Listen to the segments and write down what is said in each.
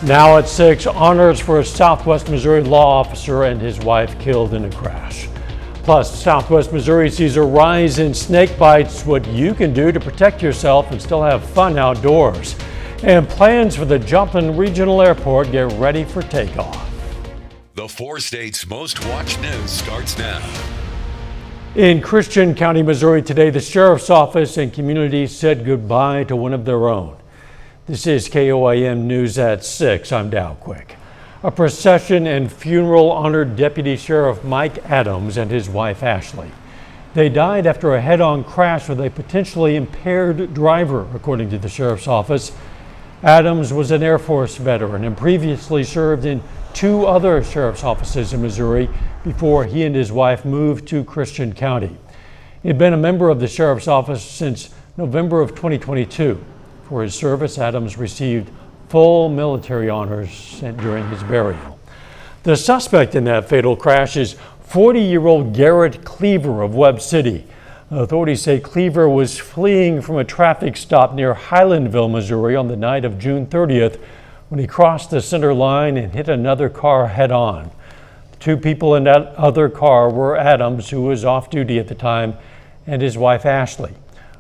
Now at 6, honors for a Southwest Missouri law officer and his wife killed in a crash. Plus, Southwest Missouri sees a rise in snake bites, what you can do to protect yourself and still have fun outdoors. And plans for the Joplin Regional Airport get ready for takeoff. The 4 states' most watched news starts now. In Christian County, Missouri today, the Sheriff's Office and community said goodbye to one of their own. This is KOIM News at 6. I'm Dow Quick. A procession and funeral honored Deputy Sheriff Mike Adams and his wife Ashley. They died after a head-on crash with a potentially impaired driver, according to the Sheriff's Office. Adams was an Air Force veteran and previously served in 2 other Sheriff's offices in Missouri before he and his wife moved to Christian County. He had been a member of the Sheriff's Office since November of 2022. For his service, Adams received full military honors during his burial. The suspect in that fatal crash is 40-year-old Garrett Cleaver of Webb City. Authorities say Cleaver was fleeing from a traffic stop near Highlandville, Missouri on the night of June 30th when he crossed the center line and hit another car head-on. The 2 people in that other car were Adams, who was off duty at the time, and his wife Ashley.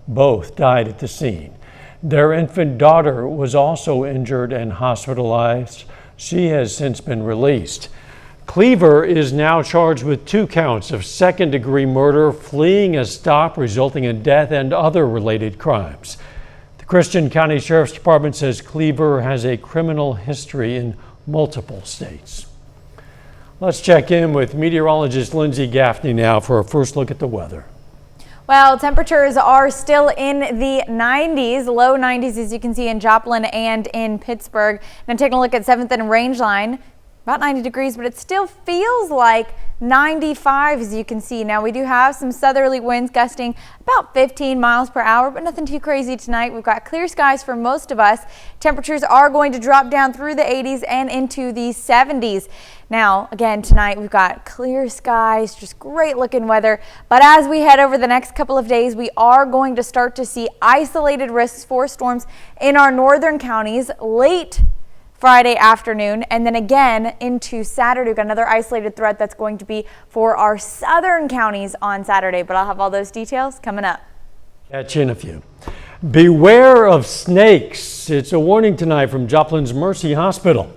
Both died at the scene. Their infant daughter was also injured and hospitalized. She has since been released. Cleaver is now charged with 2 counts of second-degree murder, fleeing a stop resulting in death, and other related crimes. The Christian County Sheriff's Department says Cleaver has a criminal history in multiple states. Let's check in with meteorologist Lindsay Gaffney now for a first look at the weather. Well, temperatures are still in the 90s, low 90s, as you can see in Joplin and in Pittsburgh. Now taking a look at 7th and Rangeline, about 90 degrees, but it still feels like 95, as you can see. Now we do have some southerly winds gusting about 15 miles per hour, but nothing too crazy tonight. We've got clear skies for most of us. Temperatures are going to drop down through the 80s and into the 70s. Now, again, tonight we've got clear skies, just great looking weather. But as we head over the next couple of days, we are going to start to see isolated risks for storms in our northern counties late Friday afternoon, and then again into Saturday. We've got another isolated threat that's going to be for our southern counties on Saturday, but I'll have all those details coming up. Catch you in a few. Beware of snakes. It's a warning tonight from Joplin's Mercy Hospital.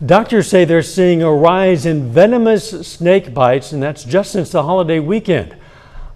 Doctors say they're seeing a rise in venomous snake bites, and that's just since the holiday weekend.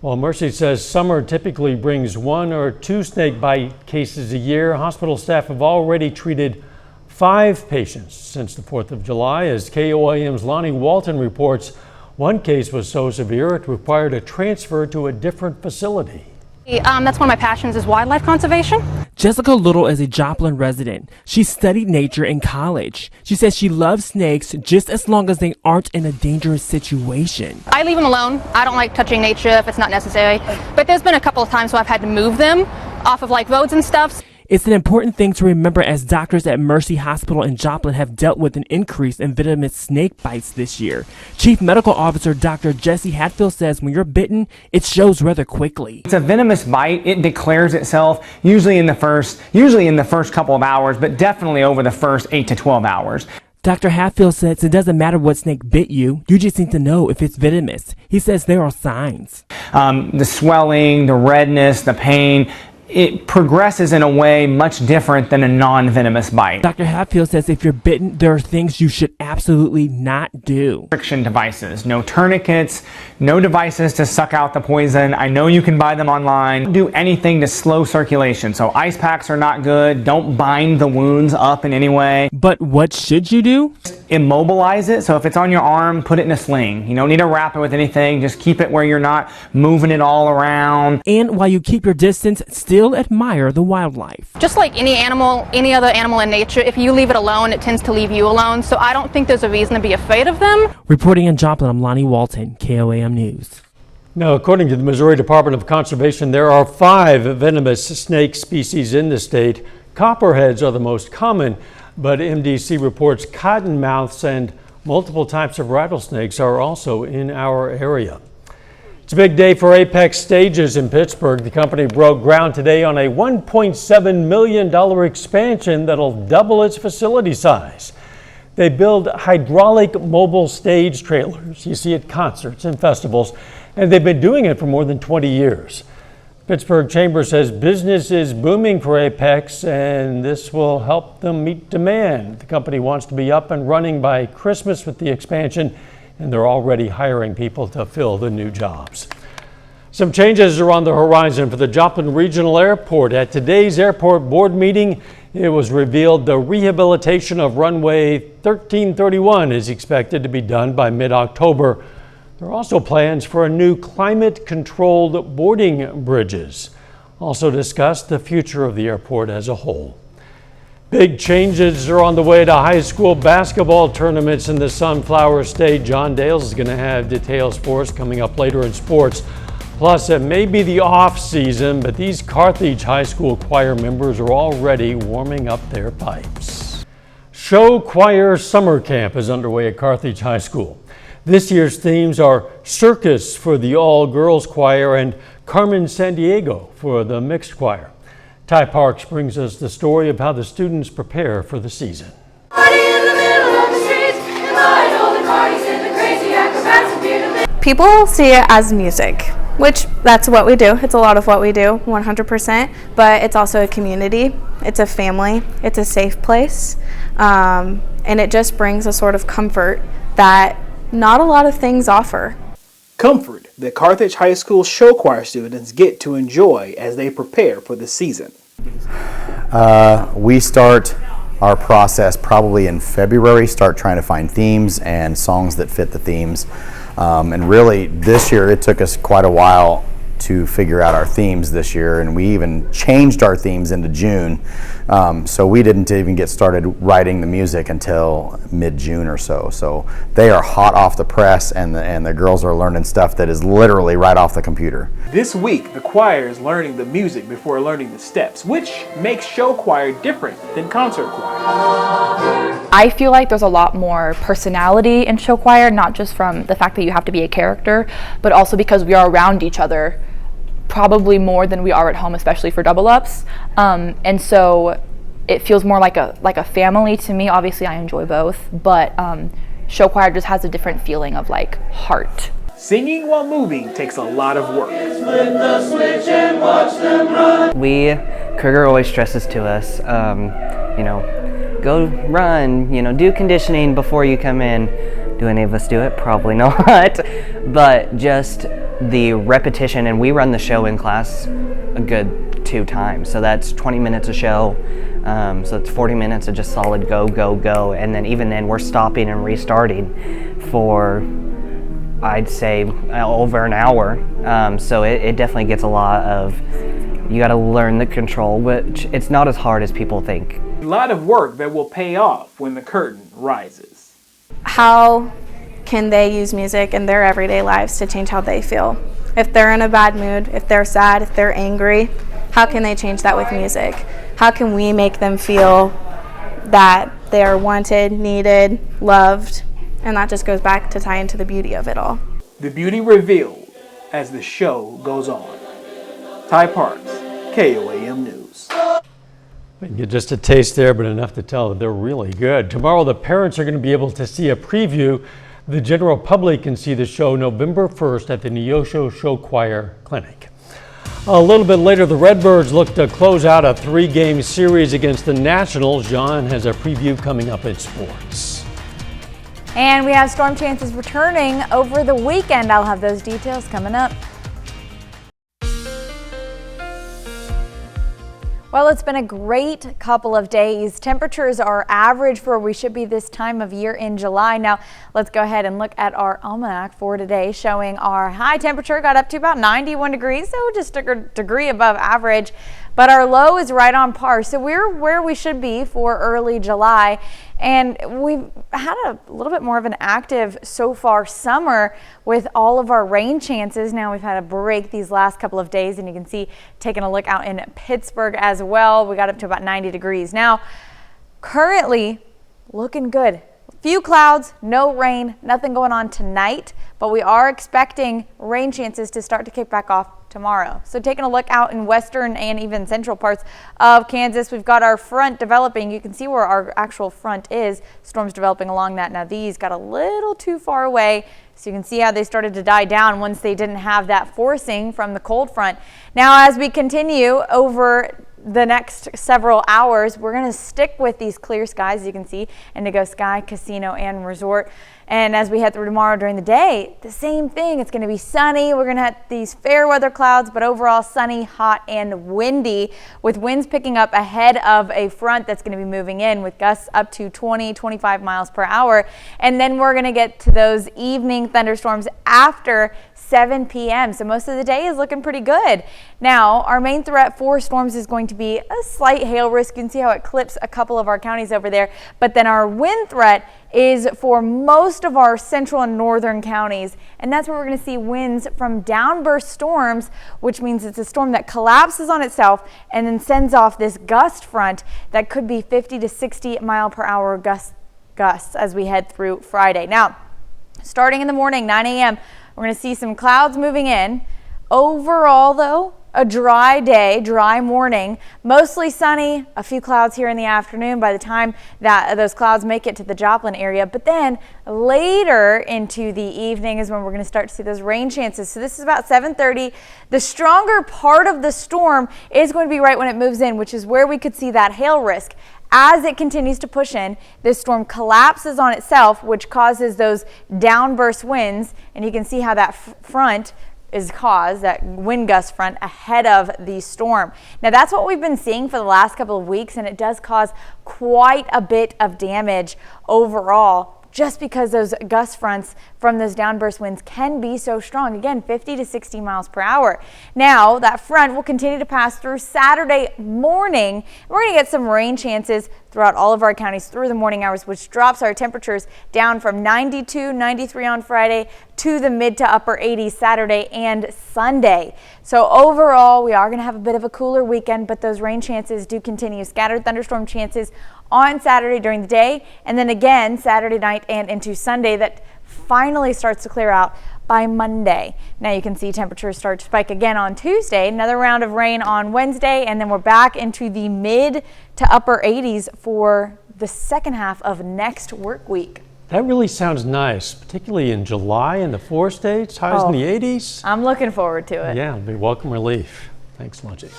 While Mercy says summer typically brings 1 or 2 snake bite cases a year, hospital staff have already treated 5 patients since the 4th of July. As KOIM's Lonnie Walton reports, one case was so severe it required a transfer to a different facility. That's one of my passions is wildlife conservation. Jessica Little is a Joplin resident. She studied nature in college. She says she loves snakes just as long as they aren't in a dangerous situation. I leave them alone. I don't like touching nature if it's not necessary. But there's been a couple of times where I've had to move them off of like roads and stuff. It's an important thing to remember as doctors at Mercy Hospital in Joplin have dealt with an increase in venomous snake bites this year. Chief Medical Officer Dr. Jesse Hatfield says when you're bitten, it shows rather quickly. It's a venomous bite. It declares itself usually in the first couple of hours, but definitely over the first 8 to 12 hours. Dr. Hatfield says it doesn't matter what snake bit you just need to know if it's venomous. He says there are signs. The swelling, the redness, the pain, it progresses in a way much different than a non-venomous bite. Dr. Hatfield says if you're bitten, there are things you should absolutely not do. Friction devices, no tourniquets, no devices to suck out the poison. I know you can buy them online. Don't do anything to slow circulation. So ice packs are not good. Don't bind the wounds up in any way. But what should you do? Immobilize it. So if it's on your arm, put it in a sling. You don't need to wrap it with anything. Just keep it where you're not moving it all around. And while you keep your distance, still admire the wildlife. Just like any animal, any other animal in nature, if you leave it alone, it tends to leave you alone. So I don't think there's a reason to be afraid of them. Reporting in Joplin, I'm Lonnie Walton, KOAM News. Now, according to the Missouri Department of Conservation, there are 5 venomous snake species in the state. Copperheads are the most common, but MDC reports cottonmouths and multiple types of rattlesnakes are also in our area. It's a big day for Apex Stages in Pittsburgh. The company broke ground today on a $1.7 million expansion that'll double its facility size. They build hydraulic mobile stage trailers you see at concerts and festivals, and they've been doing it for more than 20 years. Pittsburgh Chamber says business is booming for Apex, and this will help them meet demand. The company wants to be up and running by Christmas with the expansion, and they're already hiring people to fill the new jobs. Some changes are on the horizon for the Joplin Regional Airport. At today's airport board meeting, it was revealed the rehabilitation of runway 1331 is expected to be done by mid-October. There are also plans for a new climate-controlled boarding bridges. Also discussed the future of the airport as a whole. Big changes are on the way to high school basketball tournaments in the Sunflower State. John Dales is going to have details for us coming up later in sports. Plus, it may be the off season, but these Carthage High School choir members are already warming up their pipes. Show Choir Summer Camp is underway at Carthage High School. This year's themes are circus for the all-girls choir and Carmen Sandiego for the mixed choir. Ty Parks brings us the story of how the students prepare for the season. People see it as music, which that's what we do. It's a lot of what we do, 100%, but it's also a community, it's a family, it's a safe place, and it just brings a sort of comfort that not a lot of things offer. Comfort that Carthage High School show choir students get to enjoy as they prepare for the season. We start our process probably in February, start trying to find themes and songs that fit the themes. And really this year it took us quite a while to figure out our themes this year, and we even changed our themes into June. So we didn't even get started writing the music until mid-June or so. So they are hot off the press, and the girls are learning stuff that is literally right off the computer. This week, the choir is learning the music before learning the steps, which makes show choir different than concert choir. I feel like there's a lot more personality in show choir, not just from the fact that you have to be a character, but also because we are around each other probably more than we are at home, especially for double ups. And so it feels more like a family to me. Obviously I enjoy both, but show choir just has a different feeling of like heart. Singing while moving takes a lot of work. Kruger always stresses to us, go run, do conditioning before you come in. Do any of us do it? Probably not. But just the repetition, and we run the show in class a good 2 times. So that's 20 minutes a show. So it's 40 minutes of just solid go, go, go. And then even then we're stopping and restarting for, I'd say, over an hour. So it definitely gets a lot of, you got to learn the control, which it's not as hard as people think. A lot of work that will pay off when the curtain rises. How can they use music in their everyday lives to change how they feel? If they're in a bad mood, if they're sad, if they're angry, how can they change that with music? How can we make them feel that they are wanted, needed, loved? And that just goes back to tie into the beauty of it all. The beauty revealed as the show goes on. Ty Parks, KOAM News. You get just a taste there, but enough to tell that they're really good. Tomorrow, the parents are going to be able to see a preview. The general public can see the show November 1st at the Neosho Show Choir Clinic. A little bit later, the Redbirds look to close out a 3-game series against the Nationals. John has a preview coming up in sports. And we have storm chances returning over the weekend. I'll have those details coming up. Well, it's been a great couple of days. Temperatures are average for where we should be this time of year in July. Now, let's go ahead and look at our almanac for today, showing our high temperature got up to about 91 degrees, so just a degree above average. But our low is right on par, so we're where we should be for early July. And we've had a little bit more of an active so far summer with all of our rain chances. Now we've had a break these last couple of days, and you can see taking a look out in Pittsburgh as well. We got up to about 90 degrees. Now, currently looking good. Few clouds, no rain, nothing going on tonight, but we are expecting rain chances to start to kick back off tomorrow. So taking a look out in western and even central parts of Kansas, we've got our front developing. You can see where our actual front is. Storms developing along that. Now these got a little too far away. So you can see how they started to die down once they didn't have that forcing from the cold front. Now as we continue over the next several hours, we're going to stick with these clear skies, as you can see, Indigo Sky, Casino, and Resort. And as we head through tomorrow during the day, the same thing. It's going to be sunny. We're going to have these fair weather clouds, but overall sunny, hot, and windy, with winds picking up ahead of a front that's going to be moving in with gusts up to 20, 25 miles per hour. And then we're going to get to those evening thunderstorms after 7 p.m. So most of the day is looking pretty good. Now, our main threat for storms is going to be a slight hail risk. You can see how it clips a couple of our counties over there. But then our wind threat is for most of our central and northern counties. And that's where we're going to see winds from downburst storms, which means it's a storm that collapses on itself and then sends off this gust front that could be 50 to 60 mile per hour gusts as we head through Friday. Now, starting in the morning, 9 a.m., we're going to see some clouds moving in. Overall, though, a dry day, dry morning, mostly sunny, a few clouds here in the afternoon by the time that those clouds make it to the Joplin area. But then later into the evening is when we're going to start to see those rain chances. So this is about 7:30. The stronger part of the storm is going to be right when it moves in, which is where we could see that hail risk. As it continues to push in, this storm collapses on itself, which causes those downburst winds. And you can see how that front is caused, that wind gust front ahead of the storm. Now that's what we've been seeing for the last couple of weeks, and it does cause quite a bit of damage overall, just because those gust fronts from those downburst winds can be so strong. Again, 50 to 60 miles per hour. Now, that front will continue to pass through Saturday morning. We're going to get some rain chances throughout all of our counties through the morning hours, which drops our temperatures down from 92, 93 on Friday to the mid to upper 80s Saturday and Sunday. So overall, we are going to have a bit of a cooler weekend, but those rain chances do continue. Scattered thunderstorm chances on Saturday during the day, and then again Saturday night and into Sunday. That finally starts to clear out by Monday. Now you can see temperatures start to spike again on Tuesday, another round of rain on Wednesday, and then we're back into the mid to upper 80s for the second half of next work week. That really sounds nice, particularly in July in the 4 states, highs in the 80s. I'm looking forward to it. Yeah, it'll be welcome relief. Thanks, Lindsay.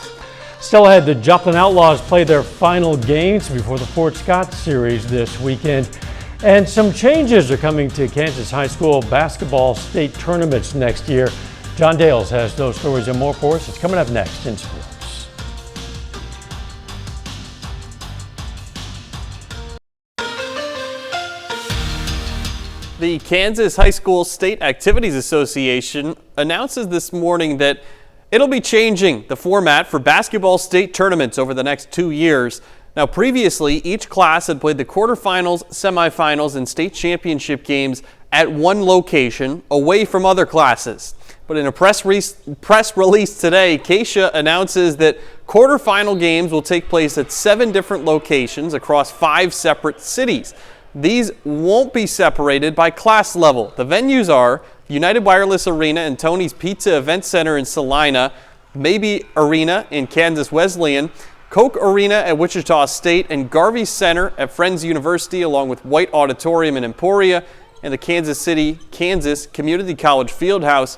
Still ahead, the Joplin Outlaws play their final games before the Fort Scott Series this weekend. And some changes are coming to Kansas high school basketball state tournaments next year. John Dales has those stories and more for us. It's coming up next in sports. The Kansas High School State Activities Association announces this morning that it'll be changing the format for basketball state tournaments over the next 2 years. Now, previously, each class had played the quarterfinals, semifinals, and state championship games at one location away from other classes. But in a press release today, Keisha announces that quarterfinal games will take place at 7 different locations across 5 separate cities. These won't be separated by class level. The venues are United Wireless Arena and Tony's Pizza Event Center in Salina, Maybe Arena in Kansas Wesleyan, Koch Arena at Wichita State, and Garvey Center at Friends University, along with White Auditorium in Emporia and the Kansas City, Kansas Community College Fieldhouse.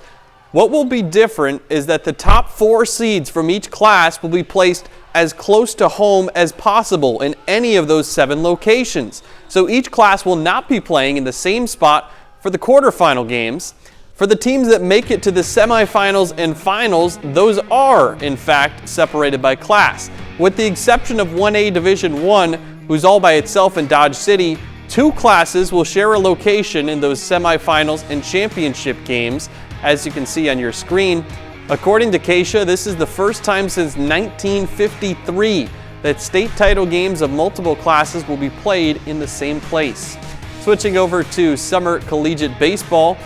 What will be different is that the top 4 seeds from each class will be placed as close to home as possible in any of those 7 locations. So each class will not be playing in the same spot for the quarterfinal games. For the teams that make it to the semifinals and finals, those are, in fact, separated by class. With the exception of 1A Division I, who's all by itself in Dodge City, 2 classes will share a location in those semifinals and championship games, as you can see on your screen. According to Keisha, this is the first time since 1953 that state title games of multiple classes will be played in the same place. Switching over to summer collegiate baseball,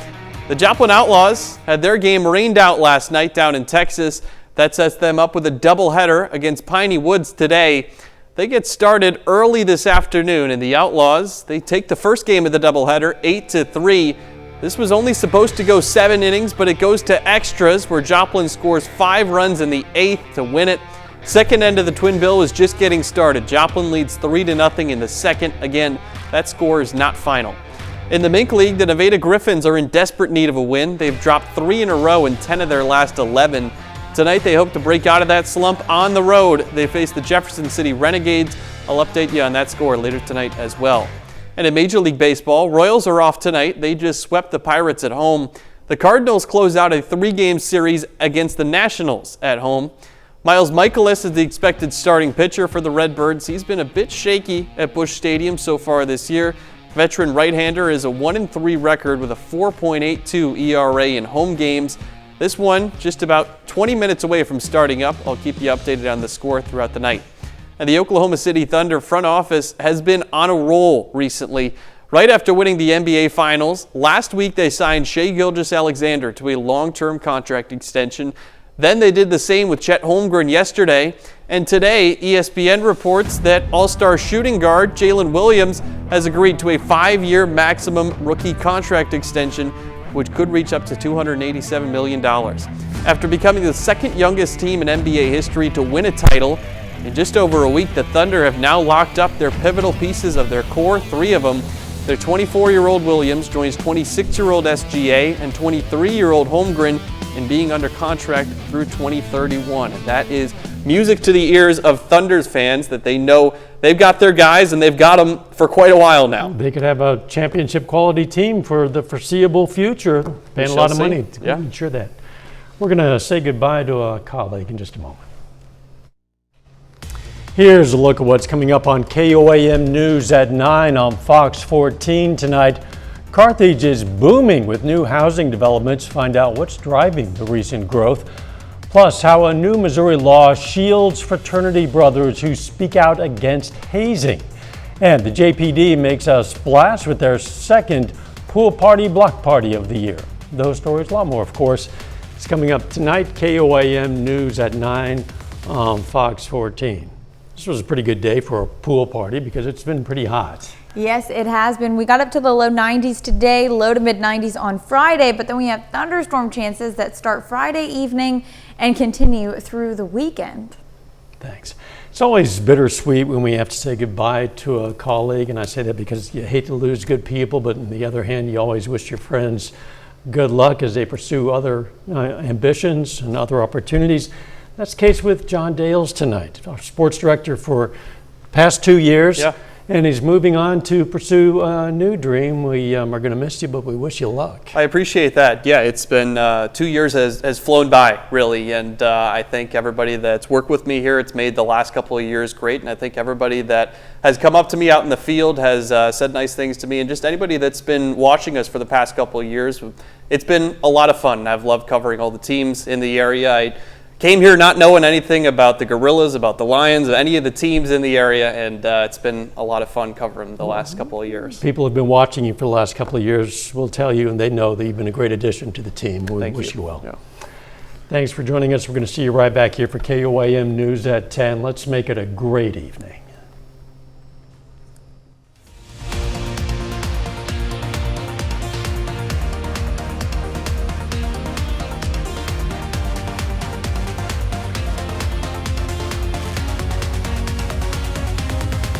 the Joplin Outlaws had their game rained out last night down in Texas. That sets them up with a doubleheader against Piney Woods today. They get started early this afternoon, and the Outlaws, they take the first game of the doubleheader 8-3. This was only supposed to go 7 innings, but it goes to extras where Joplin scores 5 runs in the 8th to win it. Second end of the twin bill was just getting started. Joplin leads 3-0 in the second. Again, that score is not final. In the Mink League, the Nevada Griffins are in desperate need of a win. They've dropped 3 in a row in 10 of their last 11. Tonight, they hope to break out of that slump on the road. They face the Jefferson City Renegades. I'll update you on that score later tonight as well. And in Major League Baseball, Royals are off tonight. They just swept the Pirates at home. The Cardinals close out a 3-game series against the Nationals at home. Miles Michaelis is the expected starting pitcher for the Redbirds. He's been a bit shaky at Busch Stadium so far this year. Veteran right-hander is a 1-3 record with a 4.82 ERA in home games. This one just about 20 minutes away from starting up. I'll keep you updated on the score throughout the night. And the Oklahoma City Thunder front office has been on a roll recently. Right after winning the NBA Finals, last week they signed Shai Gilgeous-Alexander to a long-term contract extension. Then they did the same with Chet Holmgren yesterday. And today, ESPN reports that All-Star shooting guard Jalen Williams has agreed to a 5-year maximum rookie contract extension, which could reach up to $287 million. After becoming the second youngest team in NBA history to win a title, in just over a week, the Thunder have now locked up their pivotal pieces of their core, 3 of them. Their 24-year-old Williams joins 26-year-old SGA and 23-year-old Holmgren in being under contract through 2031. And that is music to the ears of Thunder's fans, that they know they've got their guys and they've got them for quite a while now. They could have a championship quality team for the foreseeable future, paying a lot of money to ensure that. We're going to say goodbye to a colleague in just a moment. Here's a look at what's coming up on KOAM News at 9 on Fox 14 tonight. Carthage is booming with new housing developments. Find out what's driving the recent growth. Plus, how a new Missouri law shields fraternity brothers who speak out against hazing. And the JPD makes a splash with their second pool party block party of the year. Those stories, a lot more, of course. It's coming up tonight, KOAM News at 9 on Fox 14. This was a pretty good day for a pool party because it's been pretty hot. Yes, it has been. We got up to the low 90s today, low to mid 90s on Friday, but then we have thunderstorm chances that start Friday evening and continue through the weekend. Thanks. It's always bittersweet when we have to say goodbye to a colleague, and I say that because you hate to lose good people, but on the other hand, you always wish your friends good luck as they pursue other ambitions and other opportunities. That's the case with John Dales tonight, our sports director for the past 2 years. Yeah. And he's moving on to pursue a new dream. We are going to miss you, but we wish you luck. I appreciate that. Yeah, it's been 2 years has flown by, really. And I think everybody that's worked with me here, it's made the last couple of years great. And I think everybody that has come up to me out in the field has said nice things to me. And just anybody that's been watching us for the past couple of years, it's been a lot of fun. I've loved covering all the teams in the area. I came here not knowing anything about the Gorillas, about the Lions, any of the teams in the area, and it's been a lot of fun covering the last couple of years. People have been watching you for the last couple of years will tell you, and they know that you've been a great addition to the team. We wish you well. Yeah. Thanks for joining us. We're going to see you right back here for KOAM News at 10. Let's make it a great evening.